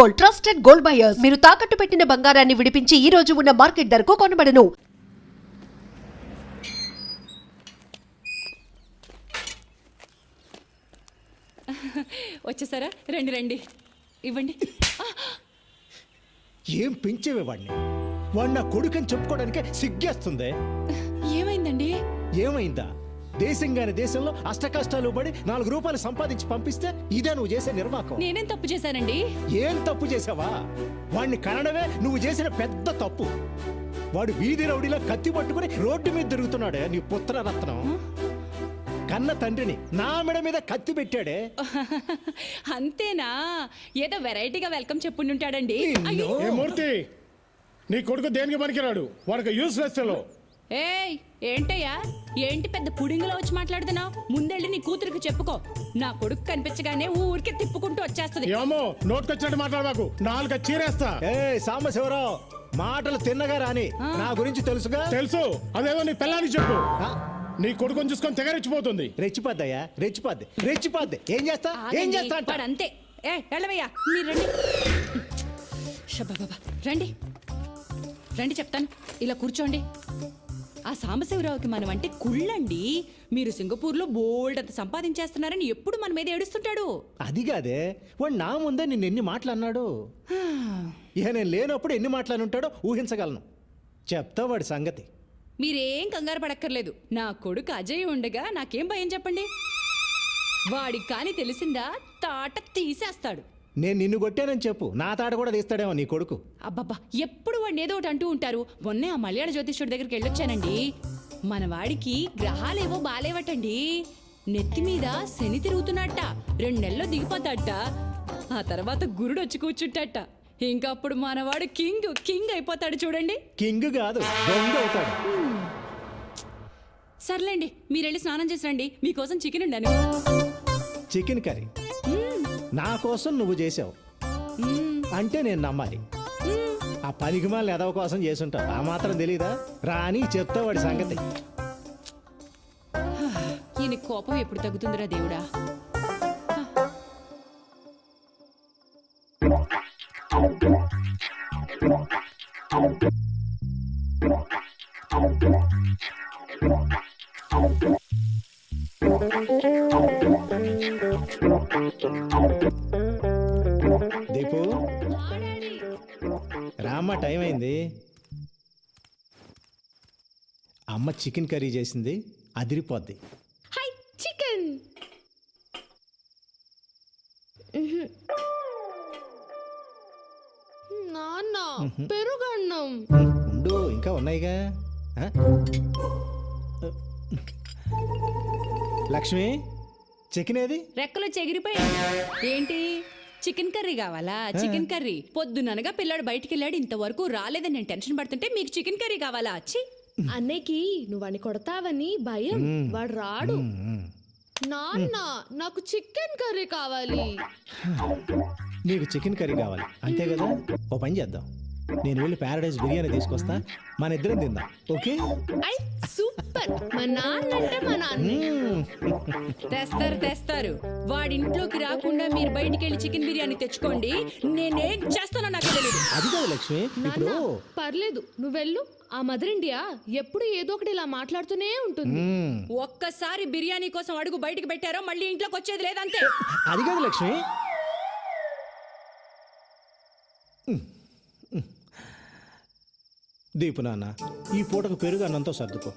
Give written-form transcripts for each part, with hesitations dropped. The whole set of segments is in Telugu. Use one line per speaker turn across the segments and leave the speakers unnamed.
Gold, trusted gold buyers. మీరు తాకట్టు పెట్టిన బంగారాన్ని విడిపించి ఈ రోజు ఉన్న మార్కెట్ ధరకు కొనబడను.
వచ్చేసారా? రండి రండి, ఇవ్వండి.
ఏం పెంచేవే వాడిని? వాడు నా కొడుకని చెప్పుకోవడానికే సిగ్గేస్తుంది.
ఏమైందండి?
ఏమైందా? దేశంగాని దేశంలో అష్టకష్టాలు పడి 4 రూపాయలు సంపాదించి పంపిస్తే ఇదే నువ్వు చేసే నిర్వాకం.
నేనేం తప్పు చేశానండి?
ఏం తప్పు చేసావా? వాడిని కనడమే నువ్వు చేసిన పెద్ద తప్పు. వాడు వీధి రౌడీలో కత్తి పట్టుకుని రోడ్డు మీద తిరుగుతున్నాడే నీ పుత్రరత్నం. కన్న తండ్రిని నా మెడ మీద కత్తి పెట్టాడే.
అంతేనా? ఏదో వెరైటీగా వెల్కమ్ చెప్పుండి ఉంటాడండి.
ఏ మూర్తి, నీ కొడుకు దేనికి పనికిరాడు, వాడికి యూస్లెస్ ఫెలో.
ఏయ్, ఏంటయ్యా? ఏంటి పెద్ద పుడింగులో వచ్చి మాట్లాడుతున్నావు? ముందెళ్ళి నీ కూతురికి చెప్పుకో. నా కొడుకు కనిపించగానే ఊరికే తిప్పుకుంటూ వచ్చేస్తది.
ఏమో నోట్కొచ్చినట్టు మాట్లాడబాకు, 4 చీరేస్తా.
ఏ సాంబశివరావు, మాటలు తిన్నగా రాని. నా గురించి తెలుసుగా?
తెలుసు, అదేదో నీ పిల్లానికి చెప్పు.
ఆ?
నీ కొడుకుని చూసుకొని తెగరెచ్చిపోతుంది.
రెచ్చిపోద్దయ్యా, రెచ్చిపోద్ది. ఏం చేస్తా అంట?
వాడు అంతే. ఏ వెళ్ళవయ్యా, మీరు రండి. షబాబాబా, రండి రండి చెప్తాను. ఇలా కూర్చోండి. ఆ సాంబశివరావుకి మనం అంటే కుళ్ళండి. మీరు సింగపూర్లో బోల్డ్ అంత సంపాదించేస్తున్నారని ఎప్పుడు మన మీద ఏడుస్తుంటాడు.
అది కాదే, వాడు నా ముందే నిన్ను ఎన్ని మాటలు అన్నాడు. ఇక నేను లేనప్పుడు ఎన్ని మాటలు ఉంటాడో ఊహించగలను. చెప్తా వాడి సంగతి.
మీరేం కంగారు పడక్కర్లేదు. నా కొడుకు అజయ్ ఉండగా నాకేం భయం చెప్పండి. వాడికి కానీ తెలిసిందా తాట తీసేస్తాడు.
నేను నిన్ను కొట్టానని చెప్పు, నా తాట కూడా తీస్తాడేమో నీ కొడుకు.
అబ్బబ్బా, ఎప్పుడు వాడిని ఏదో ఒకటి అంటూ ఉంటారు. మొన్నే ఆ మలయాళ జ్యోతిష్యుడి దగ్గరికి వెళ్ళొచ్చానండి. మన వాడికి గ్రహాలేవో బాలేవటండి. నెత్తి మీద శని తిరుగుతున్నట్ట. 2 నెలల్లో దిగిపోతాడట. ఆ తర్వాత గురుడు వచ్చి కూర్చుంటాట. ఇంకప్పుడు మనవాడు కింగ్ అయిపోతాడు చూడండి.
కింగ్ కాదు, దొంగ అవుతాడు.
సర్లేండి, మీరెళ్ళి స్నానం చేసి రండి. మీకోసం చికెన్ ఉండాను.
చికెన్ కర్రీ నా కోసం నువ్వు చేసావు అంటే నేను నమ్మాలి. ఆ పనికిమాలిన ఎదవ కోసం చేసుంటావు, ఆ మాత్రం తెలీదా? రాని చెప్తా వాడి సంగతి.
ఈయన కోపం ఎప్పుడు తగ్గుతుందిరా దేవుడా?
దీపు, రామ్మ, టైం అయింది. అమ్మ చికెన్ కర్రీ చేసింది, అదిరిపోద్ది.
Hi chicken. నాన్న పెరుగన్నం.
ఉండు, ఇంకా ఉన్నాయిగా. లక్ష్మి, చికెన్ ఏది?
రెక్కలు చెగిరిపోయాయి. ఏంటి చికెన్ కర్రీ కావాలా? చికెన్ కర్రీ పొద్దుననగా పిల్లాడు బయటికి వెళ్ళాడు, ఇంతవరకు రాలేదని నేను టెన్షన్ పడుతుంటే మీకు చికెన్ కర్రీ కావాలా? ఛీ!
అన్నయ్యకి నువ్వు వాడిని కొడతావని భయం, వాడు రాడు. నాన్న నాకు చికెన్ కర్రీ కావాలి.
నీకు చికెన్ కర్రీ కావాలి అంతే కదా? ఓ పని చేద్దాం, నేను వెళ్ళి ప్యారడైజ్ బిర్యానీ తీసుకొస్తా, మన ఇద్దరం తిందాం. ఓకే?
I super. మా నాన్న అంటే మా నాన్న.
తెస్తారు. వాడింట్లోకి రాకుండా మీరు బయటికి వెళ్ళి చికెన్ బిర్యానీ తెచ్చుకోండి. నేనేం చేస్తానో నాకు తెలియదు.
అది కాదు లక్ష్మి, ఇప్పుడు
పర్లేదు, నువ్వు వెళ్ళు. ఆ మదర్ ఇండియా ఎప్పుడు ఏదో ఒకటి ఇలా మాట్లాడుతూనే ఉంటుంది.
ఒక్కసారి బిర్యానీ కోసం అడుగు బయటికి పెట్టారో మళ్ళీ ఇంట్లోకి వచ్చేది లేదంతే.
అది కాదు లక్ష్మి. దీపు నాన్న, ఈ పూటకు పెరుగు అన్నంతో సర్దుకో.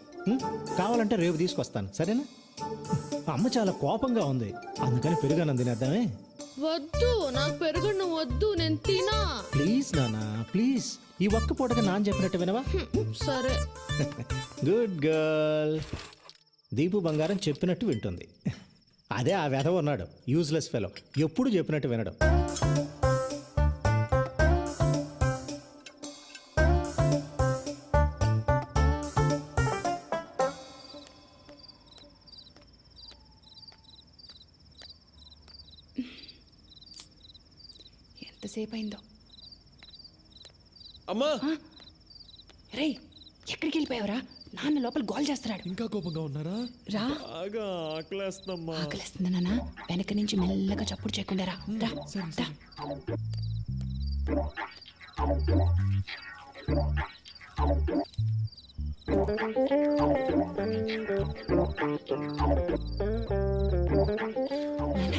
కావాలంటే రేపు తీసుకొస్తాను, సరేనా? అమ్మ చాలా కోపంగా ఉంది, అందుకని పెరుగు అన్నం తినేద్దామే.
వద్దు, నాకు పెరుగన్నం వద్దు, నేను తినా.
ప్లీజ్ నాన్న, ప్లీజ్. ఈ ఒక్క పూటగా నాన్న చెప్పినట్టు వినవా?
సరే.
Good girl. దీపు బంగారం చెప్పినట్టు వింటుంది. అదే ఆ వెధవ ఉన్నాడు, యూజ్లెస్ ఫెలో, ఎప్పుడు చెప్పినట్టు వినడం.
ఎంతసేపు అయిందో.
అమ్మా,
రే, ఎక్కడికి వెళ్ళిపోయావురా? నాన్న లోపల గోల్ చేస్తున్నాడు.
ఇంకా కోపంగా ఉన్నారా?
రా.
బాగా ఆకలేస్తుందమ్మా.
ఆకలిస్తుంది నాన్న. వెనక నుంచి మెల్లగా చప్పుడు చేయకుండా రా. రా.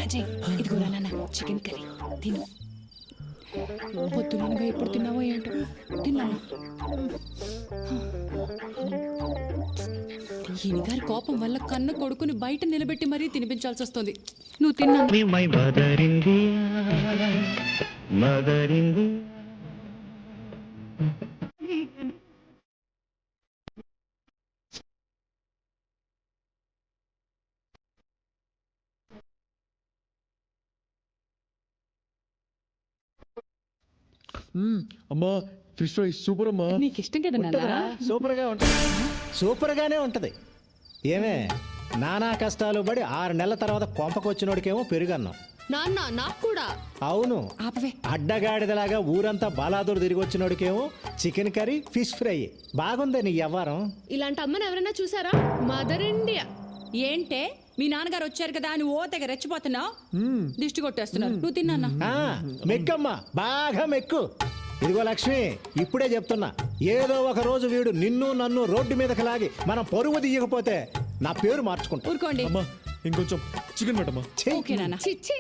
అజయ్ ఇదిగో నాన్న చికెన్ కర్రీ తిను. పొద్దునగా ఎప్పుడు తిన్నావో ఏంటో తిన్నా. ఈయన గారి కోపం వల్ల కన్న కొడుకుని బయట నిలబెట్టి మరీ తినిపించాల్సి వస్తుంది. నువ్వు తిన్నా.
My mother India mother India
అమ్మా ఫిష్ ఫ్రై సూపర్ అమ్మా.
నీకు ఇష్టం కదా నాన్న.
సూపర్గా ఉంటుంది, సూపర్గానే ఉంటుంది. ఏమే నానా కష్టాలు పడి 6 నెలల తర్వాత కొంపకొచ్చినోడికేమో పెరుగన్నాం.
నాన్న నాకు కూడా.
అవును,
ఆపవే.
అడ్డగాడిదలాగా ఊరంతా బలాదూరు తిరిగి వచ్చినోడికేమో చికెన్ కర్రీ ఫిష్ ఫ్రై. బాగుంది నీ వ్యవహారం.
ఇలాంటి అమ్మని ఎవరైనా చూసారా? Mother India.
ఏంటే మీ నాన్నగారు వచ్చారు కదా అని ఓ తెగ రెచ్చిపోతున్నావు. దిష్టి కొట్టేస్తున్నారు. నువ్వు తిన్నా.
ఆ, మెక్కమ్మా, బాగా మెక్కు. ఇదిగో లక్ష్మి, ఇప్పుడే చెప్తున్నా, ఏదో ఒక రోజు వీడు నిన్ను నన్ను రోడ్డు మీదకి లాగి మనం పరువు తీయకపోతే నా పేరు మార్చుకుంటా.
ఊరుకోండి.
అమ్మా ఇంకొంచెం చికెన్ పెట్టమ్మా.
ఓకే నాన్న.
చిచ్చి.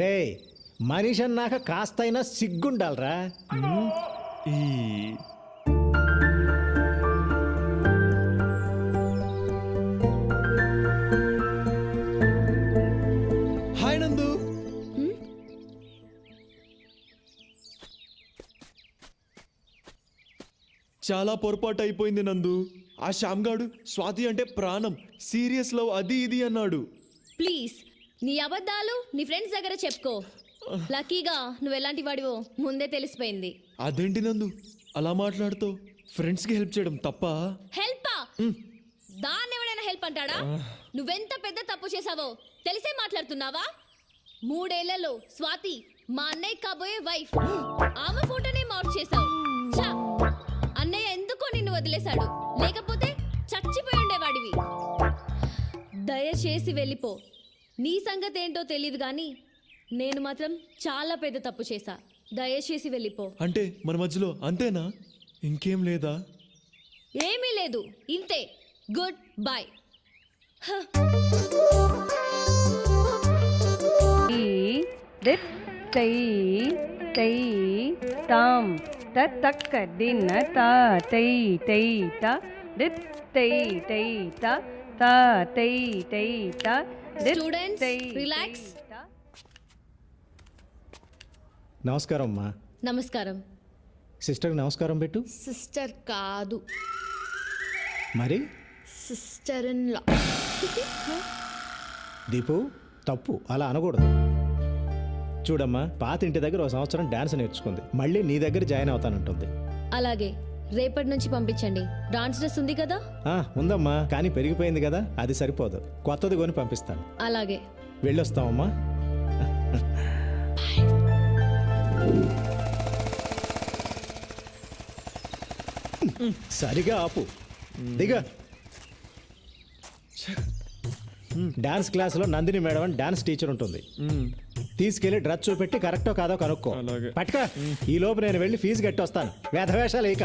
రే, మనిషి అన్నాక కాస్తైనా సిగ్గుండాలరా.
ఈ హాయ్ నందు. చాలా పొరపాటు అయిపోయింది నందు. ఆ శ్యామ్గాడు స్వాతి అంటే ప్రాణం, సీరియస్ లవ్ అది ఇది అన్నాడు.
ప్లీజ్ నీ అబద్ధాలు నీ ఫ్రెండ్స్ దగ్గర చెప్పుకో. లక్కీగా నువ్వు ఎలాంటి వాడివో ముందే తెలిసిపోయింది.
అదేంటి నందు అలా మాట్లాడుతావు? ఫ్రెండ్స్కి హెల్ప్ చేయడం తప్ప?
హెల్పా? దాన్ని ఎవడైనా హెల్ప్ అంటాడా? నువ్వెంత పెద్ద తప్పు చేసావో తెలిసే మాట్లాడుతున్నావా? 3 ఏళ్లలో స్వాతి మా అన్నయ్య కాబోయే వైఫ్. ఆమె ఫోటోనే మార్క్ చేసావు. ఛా! అన్నయ్య ఎందుకో నిన్ను వదిలేశాడు, లేకపోతే చచ్చిపోయి ఉండేవాడివి. దయచేసి వెళ్ళిపో. నీ సంగతి ఏంటో తెలియదు కానీ నేను మాత్రం చాలా పెద్ద తప్పు చేశా. దయచేసి వెళ్ళిపో.
అంటే మన మధ్యలో అంతేనా? ఇంకేం లేదా?
ఏమీ లేదు, ఇంతే. Good bye.
దిత్ తై తై తాం తక్క దిన తా తై తై తా దిత్ తై తై తా తా తై తై తా దిత్
Students,
తై
relax.
తా.
నమస్కారం అమ్మా.
నమస్కారం.
సిస్టర్కి నమస్కారం పెట్టు.
సిస్టర్ కాదు,
మరి
సిస్టర్ ఇన్ లా.
దీపు, తప్పు అలా అనకూడదు. చూడమ్మా, పాత ఇంటి దగ్గర 1 సంవత్సరం డాన్స్ నేర్చుకుంది, మళ్ళీ నీ దగ్గర జాయిన్ అవుతానంటుంది.
అలాగే రేపటి నుంచి పంపించండి. డాన్స్ డ్రెస్ ఉంది కదా?
ఉందమ్మా, కానీ పెరిగిపోయింది కదా, అది సరిపోదు. కొత్తది కొని పంపిస్తాను.
అలాగే.
వెళ్ళొస్తామమ్మా. సరిగా ఆపు, దిగా. డాన్స్ క్లాసులో నందిని మేడం అని డాన్స్ టీచర్ ఉంటుంది. తీసుకెళ్లి డ్రెస్ చూపెట్టి కరెక్టో కాదో కనుక్కో.
అలాగే.
పట్టుక. ఈ లోపు నేను వెళ్ళి ఫీజు కట్టి వస్తాను. వేధవేషాలు ఇక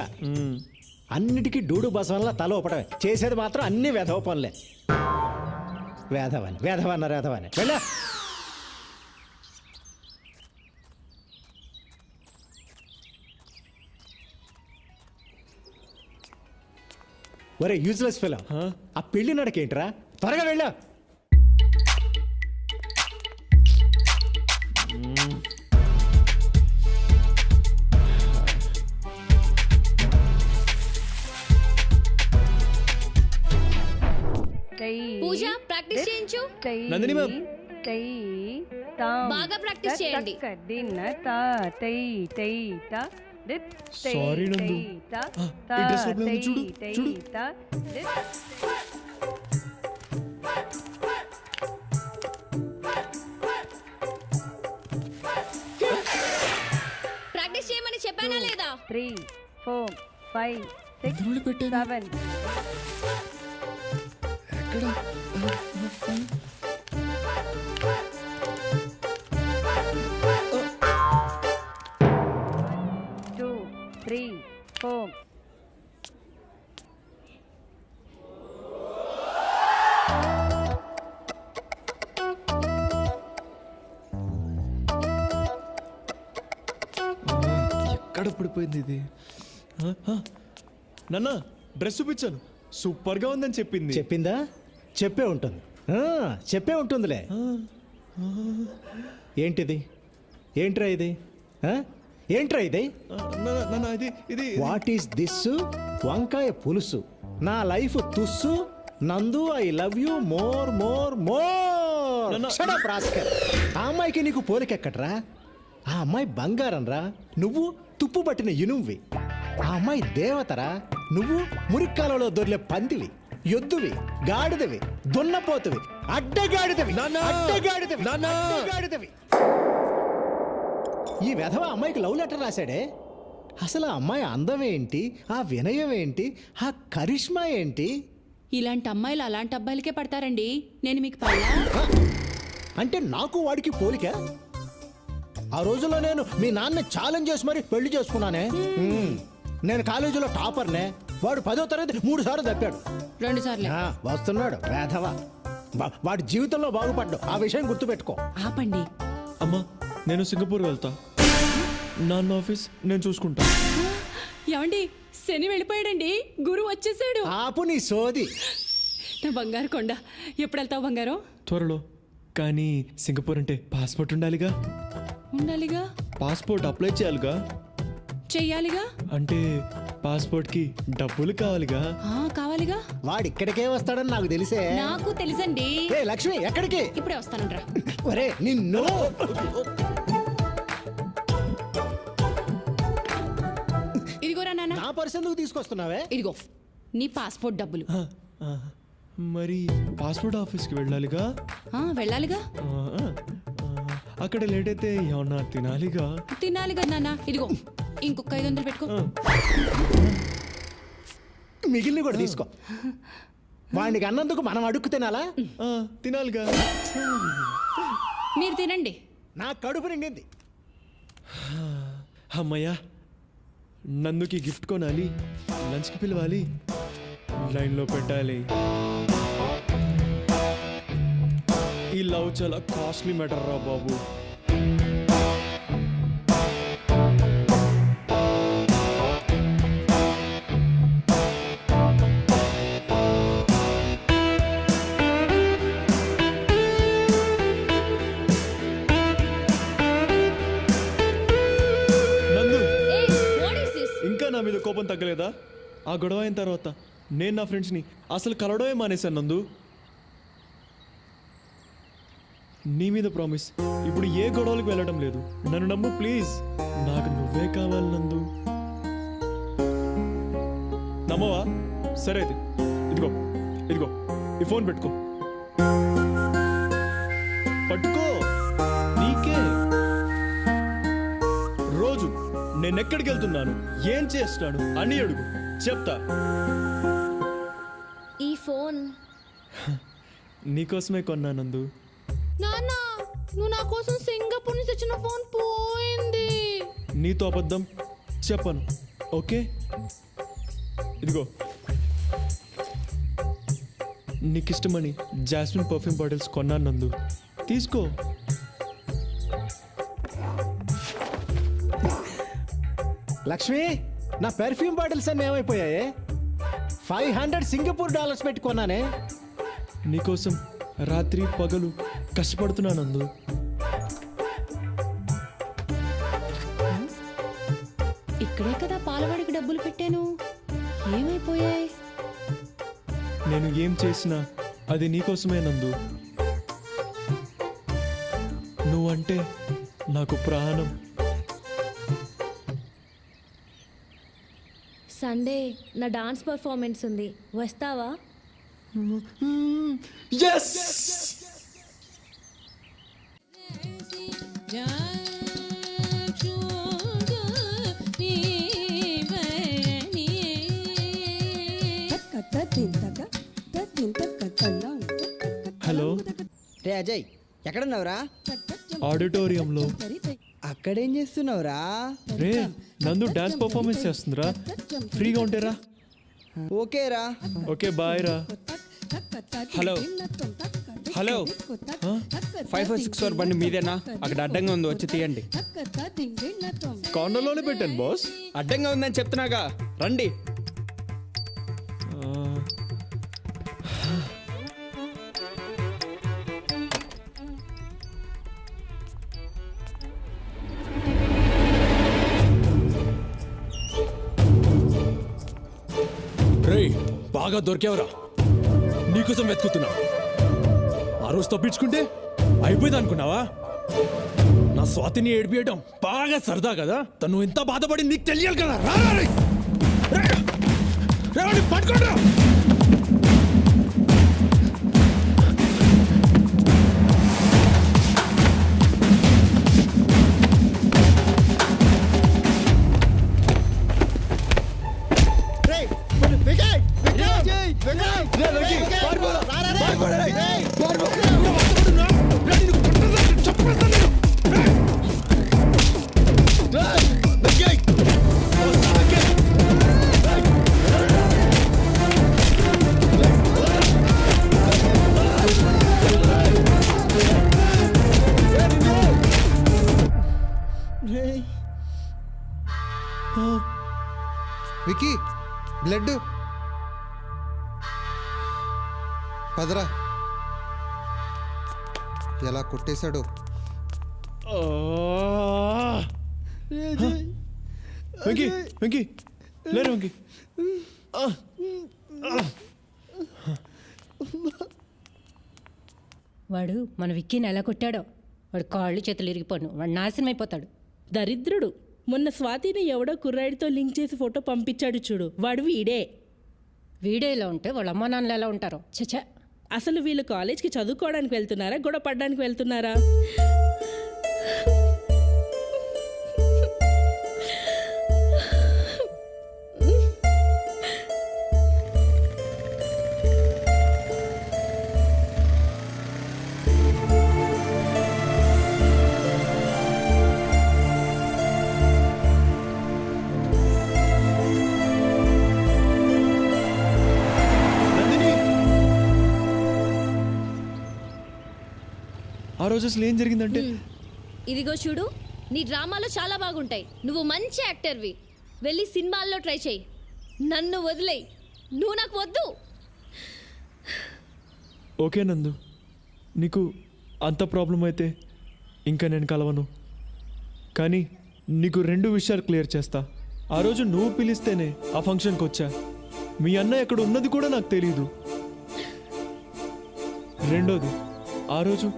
అన్నిటికీ డూడు బసవన్లా తల ఊపడమే, చేసేది మాత్రం అన్ని వేధవ పనులే. వేధవని వేధవన్నారు, వేధవని వెళ్ళా. ఒరే యూజ్లెస్ ఫెలో, ఆ పెళ్లి నడకేంట్రా? త్వరగా వెళ్ళా.
పూజ ప్రాక్టీస్ చేయించు.
నందిని మ్యామ్.
తై తాం
బాగా ప్రాక్టీస్ చేయండి.
తక్క దిన తా తై తై తా దిత్ తై
Sorry, నందు.
తై తా
ఈ
తా
dress లోపల ఉంది,
తై
చూడు,
తై
చూడు.
తా దిత్.
ప్రాక్టీస్ చేయమని చెప్పానా లేదా?
3 4 5 6
ఇందులో పెట్టాను.
7
ఎక్కడ?
3, 4.
ఎక్కడ పడిపోయింది ఇది నాన్న డ్రెస్ చూపించాను సూపర్ గా ఉందని చెప్పింది
చెప్పిందా? చెప్పే ఉంటుంది. చెప్పే ఉంటుందిలే. ఏంటిది? ఏంట్రా ఇది? ఏంట్రా ఇది?
నాన్న ఇది ఇది
వాట్ ఈస్ దిస్? వంకాయ పులుసు. నా లైఫ్ తుస్సు. నందు I love you more more more.
నాన్న.
Shut up, rascal. ఆ అమ్మాయికి నీకు పోలికెక్కట్రా? ఆ అమ్మాయి బంగారం రా, నువ్వు తుప్పు పట్టిన ఇనువువి. ఆ అమ్మాయి దేవతరా, నువ్వు మురిక్కాలలో దొర్లే పందివి, ఎద్దువి, గాడిదవి, దున్నపోతువి, అడ్డగాడిదవి,
నాన్న.
అడ్డగాడిదవి,
నాన్న.
అడ్డగాడిదవి. ఈ వెధవ అమ్మాయికి లవ్ లెటర్ రాశాడే. అసలు ఆ అమ్మాయి అందం ఏంటి, ఆ వినయం ఏంటి, ఆ కరిష్మా ఏంటి?
ఇలాంటి అమ్మాయిలు అలాంటి అబ్బాయిలకే పడతారండి. నేను మీకు పడలా?
ఆ? అంటే నాకు వాడికి పోలిక? ఆ రోజుల్లో నేను మీ నాన్న ఛాలెంజ్ చేసి మరి పెళ్లి చేసుకున్నానే. నేను కాలేజీలో టాపర్నే. వాడు 10వ తరగతి 3 సార్లు తప్పాడు.
2 సార్లే.
వస్తున్నాడు వేధవ. వాడి జీవితంలో బాగుపడ్డాడు. ఆ విషయం గుర్తుపెట్టుకో.
ఆపండి.
అమ్మా నేను సింగపూర్ వెళ్తా. నాన్న ఆఫీస్ నేను చూసుకుంటా.
ఏమండి, శని వెళ్ళిపోయాడండి, గురువు వచ్చేసాడు.
ఆపు నీ సోది.
నా బంగారు కొండ. ఎప్పుడు వెళ్తావు బంగారం?
త్వరలో. కానీ సింగపూర్ అంటే పాస్పోర్ట్ ఉండాలిగా.
ఉండాలిగా.
పాస్పోర్ట్ అప్లై చేయాలిగా.
చెయ్యాలిగా.
అంటే పాస్పోర్ట్ కి డబ్బులు కావాలిగా.
కావాలిగా.
వాడు ఇక్కడికే వస్తాడని నాకు తెలిసే.
నాకు తెలుసండి.
ఏ లక్ష్మి, ఎక్కడికి?
ఇప్పుడే వస్తానంట్రా.
ఒరే నిన్ను.
ఇదిగోరా నాన్న.
నా పర్స్ ఎందుకు తీసుకొస్తున్నావే?
ఇదిగో నీ పాస్పోర్ట్ డబ్బులు.
ఆ, మరి పాస్పోర్ట్ ఆఫీస్కి వెళ్ళాలిగా.
వెళ్ళాలిగా.
అక్కడ లేట్ అయితే ఏమన్నా తినాలిగా.
తినాలిగా నాన్న. ఇదిగో ఇంకొక 500 పెట్టుకో.
మిగిలిన కూడా తీసుకో. వాడికి అన్నందుకు మనం అడుక్కు తినాలా?
తినాలిగా.
మీరు తినండి.
నా కడుపు నిండింది.
అమ్మయ్యా, నందుకి గిఫ్ట్ కొనాలి, లంచ్కి పిలవాలి, లైన్లో పెట్టాలి. ఈ లవ్ చాలా కాస్ట్లీ మ్యాటర్ రా బాబు. నందు, ఇంకా నా మీద కోపం తగ్గలేదా? ఆ గొడవ అయిన తర్వాత నేను నా ఫ్రెండ్స్ని అసలు కలవడమే మానేశాను నందు. నీ మీద ప్రామిస్, ఇప్పుడు ఏ గొడవలకు వెళ్ళడం లేదు. నన్ను నమ్ము ప్లీజ్. నాకు నువ్వే కావాలి నందు. నమ్మవా? సరే అయితే ఇదిగో ఇదిగో ఈ ఫోన్ పెట్టుకో. పట్టుకో, నీకే. రోజు నేను ఎక్కడికి వెళ్తున్నాను, ఏం చేస్తాను అని అడుగు, చెప్తా.
ఈ ఫోన్
నీకోసమే కొన్నా నందు.
నాన్న, నువ్వు నా కోసం సింగపూర్ నుంచి తెచ్చిన ఫోన్ పోయింది.
నీతో అబద్ధం చెప్పను, ఓకే? ఇదిగో నీకిష్టమని జాస్మిన్ పర్ఫ్యూమ్ బాటిల్స్ కొన్నాను నందు, తీసుకో.
లక్ష్మి, నా పెర్ఫ్యూమ్ బాటిల్స్ అన్నీ ఏమైపోయాయి? $500 సింగపూర్ డాలర్స్ పెట్టి కొన్నానే.
నీకోసం రాత్రి పగలు కష్టపడుతున్నా నందు.
ఇక్కడే కదా పాలవాడికి డబ్బులు పెట్టాను, ఏమైపోయాయి?
నేను ఏం చేసినా అది నీకోసమే నందు. నువ్వంటే నాకు ప్రాణం.
సండే నా డాన్స్ పర్ఫార్మెన్స్ ఉంది, వస్తావా?
Yes! హలో
రే అజయ్, ఎక్కడున్నావురా?
ఆడిటోరియంలో.
ఆ అక్కడేం చేస్తున్నావురా?
రే నందు డాన్స్ పర్ఫార్మెన్స్ చేస్తుందిరా, ఫ్రీగా ఉంటేరా.
ఓకేరా.
ఓకే బాయ్ రా.
హలో హలో 5464 బండి మీదేనా? అక్కడ అడ్డంగా ఉంది, వచ్చి తీయండి.
కార్నర్లోనే పెట్టాను బాస్.
అడ్డంగా ఉందని చెప్తున్నాగా, రండి.
రేయ్ బాగా దొరికావురా, నీకోసం వెతుకుతున్నా. ఆ రోజు తప్పించుకుంటే అయిపోయింది అనుకున్నావా? నా స్వాతిని ఏడిపియడం బాగా సరదా కదా, తను ఎంత బాధపడి నీకు తెలియాలి కదా. పట్టుకోండి.
వికీ బ్లడ్ పదరా, ఎలా కొట్టేశాడు.
వెంకీ వెంకీ లేరు వెంకీ.
వాడు మన విక్కీని ఎలా కొట్టాడో, వాడు కాళ్ళు చేతులు ఇరిగిపోను, వాడు నాశనం అయిపోతాడు.
దరిద్రుడు. మొన్న స్వాతిని ఎవడో కుర్రాడితో లింక్ చేసి ఫోటో పంపించాడు చూడు, వాడు వీడే.
వీడియో ఇలా ఉంటే వాళ్ళ అమ్మా నాన్నలు ఎలా ఉంటారో. చచ్చా.
అసలు వీళ్ళు కాలేజ్కి చదువుకోవడానికి వెళ్తున్నారా, గొడవ పడడానికి వెళ్తున్నారా?
ఆ రోజు అసలు ఏం జరిగిందంటే,
ఇదిగో చూడు, నీ డ్రామాలో చాలా బాగుంటాయి, నువ్వు మంచి యాక్టర్వి, వెళ్ళి సినిమాల్లో ట్రై చేయి, నన్ను వదిలేయి, నువ్వు నాకు వద్దు.
ఓకే నందు, నీకు అంత ప్రాబ్లం అయితే ఇంకా నేను కలవను. కానీ నీకు 2 విషయాలు క్లియర్ చేస్తా. ఆ రోజు నువ్వు పిలిస్తేనే ఆ ఫంక్షన్కి వచ్చా. మీ అన్న ఎక్కడ ఉన్నది కూడా నాకు తెలీదు. రెండోది, ఆ రోజు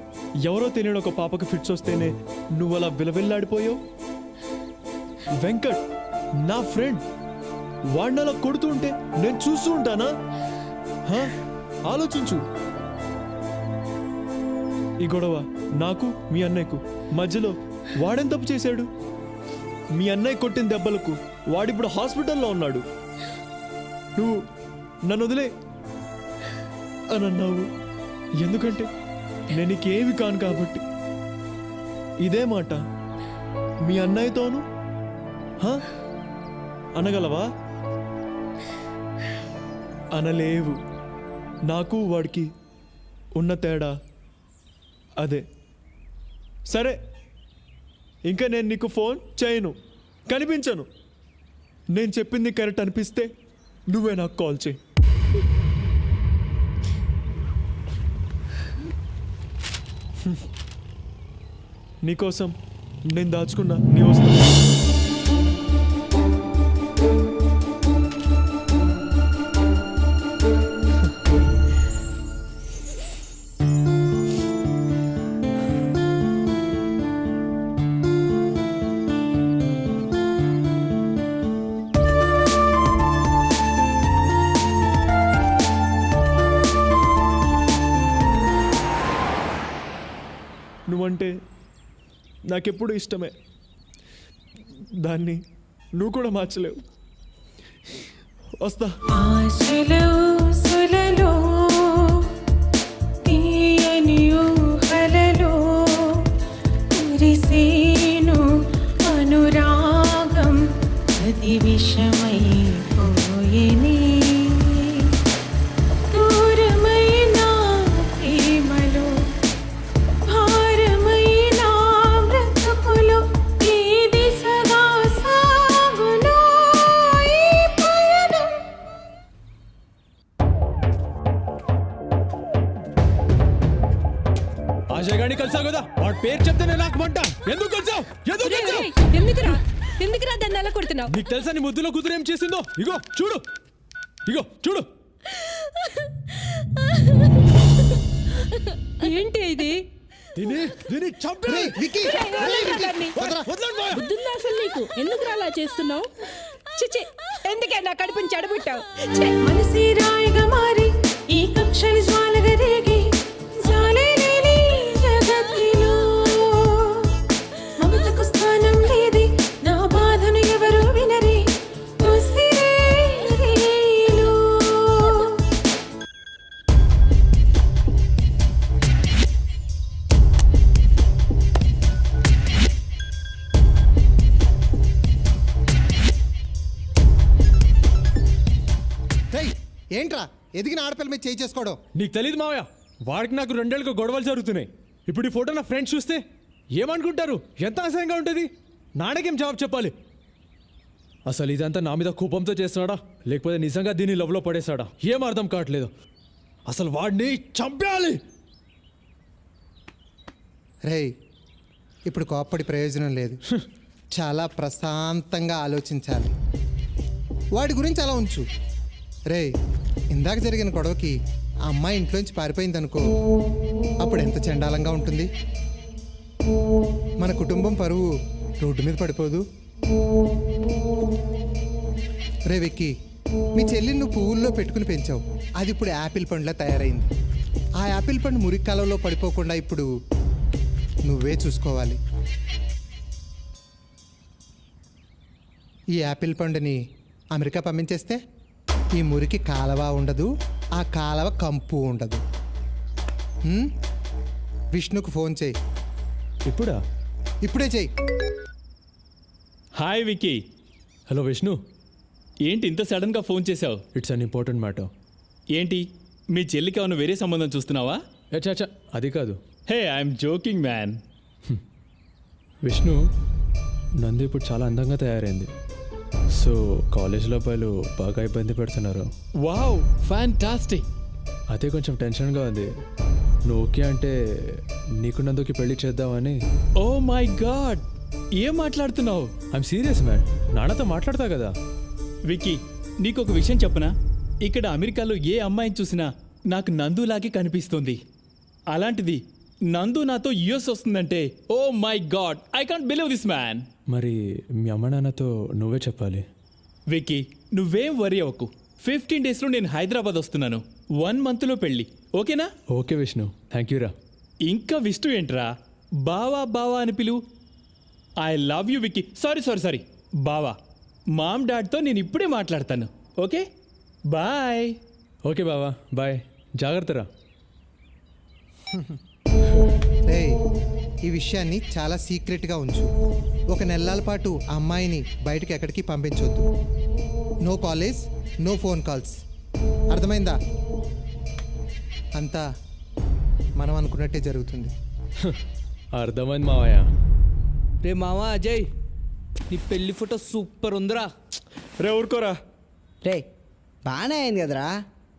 ఎవరో తెలియని ఒక పాపకి ఫిట్స్ వస్తేనే నువ్వు అలా విలవిల్లాడిపోయావు. వెంకట్ నా ఫ్రెండ్, వాడిని అలా కొడుతూ ఉంటే నేను చూస్తూ ఉంటానా? ఆలోచించు. ఈ గొడవ నాకు మీ అన్నయ్యకు మధ్యలో వాడేం తప్పు చేశాడు? మీ అన్నయ్య కొట్టిన దెబ్బలకు వాడిప్పుడు హాస్పిటల్లో ఉన్నాడు. నువ్వు నన్ను వదిలే అని అన్నావు. ఎందుకంటే నేను నీకేమి కాను కాబట్టి. ఇదే మాట మీ అన్నయ్యతోను అనగలవా? అనలేవు. నాకు వాడికి ఉన్న తేడా అదే. సరే, ఇంకా నేను నీకు ఫోన్ చేయను, కనిపించను. నేను చెప్పింది కరెక్ట్ అనిపిస్తే నువ్వే నాకు కాల్ చేయి. నీకోసం నేను దాచుకున్నా నీ వస్తువు. నువ్వంటే నాకెప్పుడు ఇష్టమే. దాన్ని నువ్వు కూడా మార్చలేవు. వస్తా.
తీయని ఊహలలో ఎందుకురా దాన్ని అలా కొడుతున్నావు?
నీకు తెలుసా నీ ముద్దులో కూతురు ఏం చేసిందో? ఇగో చూడు, ఇగో చూడు.
ఏంటి ఇది?
దీన్ని చంపే.
బుద్ధుందా అసలు నీకు? ఎందుకు అలా చేస్తున్నావు? చిచి, ఎందుకే నా కడుపుని చెడబుట్టావు?
మనసి రాయిగా మారి ఈ కక్షలు జ్వాలగా రేగి జాలే లేని జగత్తులో మమతకు స్థానం లేది, నా బాధను ఎవరు వినరి ఉసిరే రేలు.
ఏంట్రా ఎదిగిన ఆడపిల్ల మీద చేయి చేసుకోవడం?
నీకు తెలియదు మావయ్య, వాడికి నాకు 2 ఏళ్ళుగా గొడవలు జరుగుతున్నాయి. ఇప్పుడు ఈ ఫోటో నా ఫ్రెండ్స్ చూస్తే ఏమనుకుంటారు? ఎంత అసహ్యంగా ఉంటుంది. నాన్నకేం జవాబు చెప్పాలి? అసలు ఇదంతా నా మీద కోపంతో చేస్తున్నాడా, లేకపోతే నిజంగా దీన్ని లవ్లో పడేశాడా? ఏం అర్థం కావట్లేదు. అసలు వాడిని చంపేయాలి.
రేయ్, ఇప్పుడు కోప్పడి ప్రయోజనం లేదు. చాలా ప్రశాంతంగా ఆలోచించాలి. వాడి గురించి అలా ఉంచు. రేయ్, ఇందాక జరిగిన గొడవకి ఆ అమ్మాయి ఇంట్లోంచి పారిపోయింది అనుకో, అప్పుడు ఎంత చండాలంగా ఉంటుంది. మన కుటుంబం పరువు రోడ్డు మీద పడిపోదు. రే విక్కీ, మీ చెల్లిని నువ్వు పువ్వుల్లో పెట్టుకుని పెంచావు, అది ఇప్పుడు యాపిల్ పండులా తయారైంది. ఆ యాపిల్ పండు మురికి కాలంలో పడిపోకుండా ఇప్పుడు నువ్వే చూసుకోవాలి. ఈ యాపిల్ పండుని అమెరికా పంపించేస్తే ఈ మురికి కాలవ ఉండదు, ఆ కాలవ కంపు ఉండదు. విష్ణుకు ఫోన్ చేయి.
ఇప్పుడా?
ఇప్పుడే చేయి.
హాయ్ విక్కీ.
హలో విష్ణు,
ఏంటి ఇంత సడన్గా ఫోన్ చేసావు?
It's an important matter.
ఏంటి మీ చెల్లికి ఏమైనా వేరే సంబంధం చూస్తున్నావా?
అచ్చా, అది కాదు.
హే, ఐఎమ్ జోకింగ్ మ్యాన్.
విష్ణు, నందు ఇప్పుడు చాలా అందంగా తయారైంది. సో కాలేజ్లో అబ్బాయిలు బాగా ఇబ్బంది పెడుతున్నారు.
Wow, fantastic.
అదే కొంచెం టెన్షన్గా ఉంది. నువ్వు ఓకే అంటే నీకు నందుకి పెళ్లి చేద్దామని.
ఓ మై గాడ్, ఏం మాట్లాడుతున్నావు?
ఐఎమ్ సీరియస్ మ్యాన్, నాన్నతో మాట్లాడతా కదా.
విక్కీ, నీకు ఒక విషయం చెప్పనా? ఇక్కడ అమెరికాలో ఏ అమ్మాయిని చూసినా నాకు నందులాగే కనిపిస్తుంది. అలాంటిది నందు నాతో యుఎస్ వస్తుందంటే oh my god, I can't believe this man.
మరి మీ అమ్మ నాన్నతో నువ్వే చెప్పాలి.
విక్కీ, నువ్వేం వరీ అవ్వకు. 15 డేస్లో నేను హైదరాబాద్ వస్తున్నాను. 1 మంత్లో పెళ్ళి, ఓకేనా?
ఓకే విష్ణు, థ్యాంక్ యూ రా.
ఇంకా విష్ణు ఏంట్రా? బావా బావా అని పిలువు. I love you Vicky. Sorry బావా. మామ్ డాడ్తో నేను ఇప్పుడే మాట్లాడతాను. Okay, bye.
ఓకే బావా, బాయ్. జాగ్రత్తరా.
రేయ్, ఈ విషయాన్ని చాలా సీక్రెట్గా ఉంచు. 1 నెలల పాటు ఆ అమ్మాయిని బయటకు ఎక్కడికి పంపించొద్దు. No college, no phone calls. అర్థమైందా? అంతా మనం అనుకున్నట్టే జరుగుతుంది.
అర్థమైంది మావయ్య.
రే మావా అజయ్, నీ పెళ్లి ఫోటో సూపర్ ఉందిరా.
రే ఊరుకోరా.
రే బాగానే అయింది కదరా,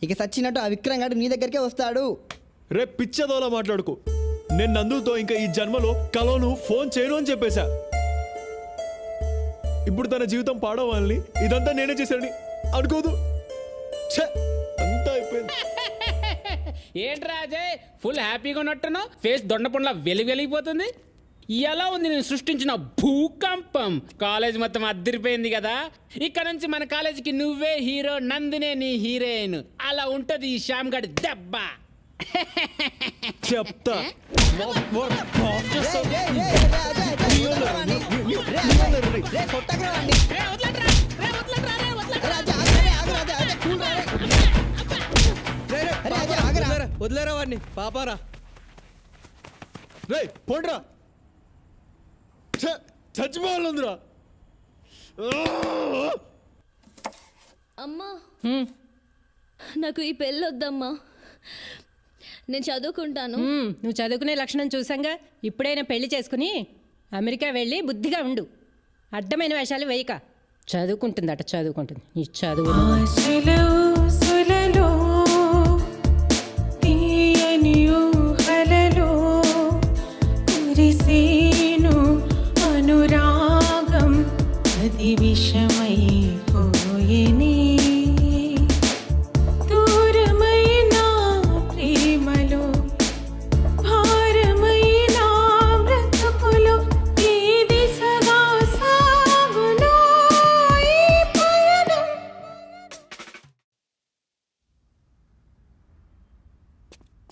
ఇక సచ్చినట్టు ఆ విక్రమ్ గారు నీ దగ్గరికే వస్తాడు.
రే పిచ్చదోలా మాట్లాడుకో. నేను నందుతో ఇంకా ఈ జన్మలో కలోను ఫోన్ చేయను అని చెప్పేశా. ఇప్పుడు తన జీవితం పాడవాలని ఇదంతా నేనే చేశానని అనుకోదు. అంతా అయిపోయింది.
ఏంట్రా అజయ్, ఫుల్ హ్యాపీగా ఉన్నట్టున్నావు? ఫేస్ దొండపండ్లా వెలిగిపోతుంది. ఎలా ఉంది నేను సృష్టించిన భూకంపం? కాలేజ్ మొత్తం అద్దరిపోయింది కదా. ఇక్కడ నుంచి మన కాలేజీకి నువ్వే హీరో, నందినే నీ హీరోయిన్. అలా ఉంటది ఈ శ్యామ్ గడి దెబ్బ.
చెప్తా.
వదిలేరా వాడిని, పాపారా.
రే పోండ్రా, చచ్చిపోవాలందిరా.
అమ్మా, నాకు ఈ పెళ్ళి వద్దమ్మా. నేను చదువుకుంటాను.
నువ్వు చదువుకునే లక్షణం చూసాంగా. ఇప్పుడైనా పెళ్లి చేసుకుని అమెరికా వెళ్ళి బుద్ధిగా ఉండు. అడ్డమైన వేషాలు వేయక. చదువుకుంటుందట, చదువుకుంటుంది. ఈ చదువు
అనురాగం
మది విషమై పోయేనే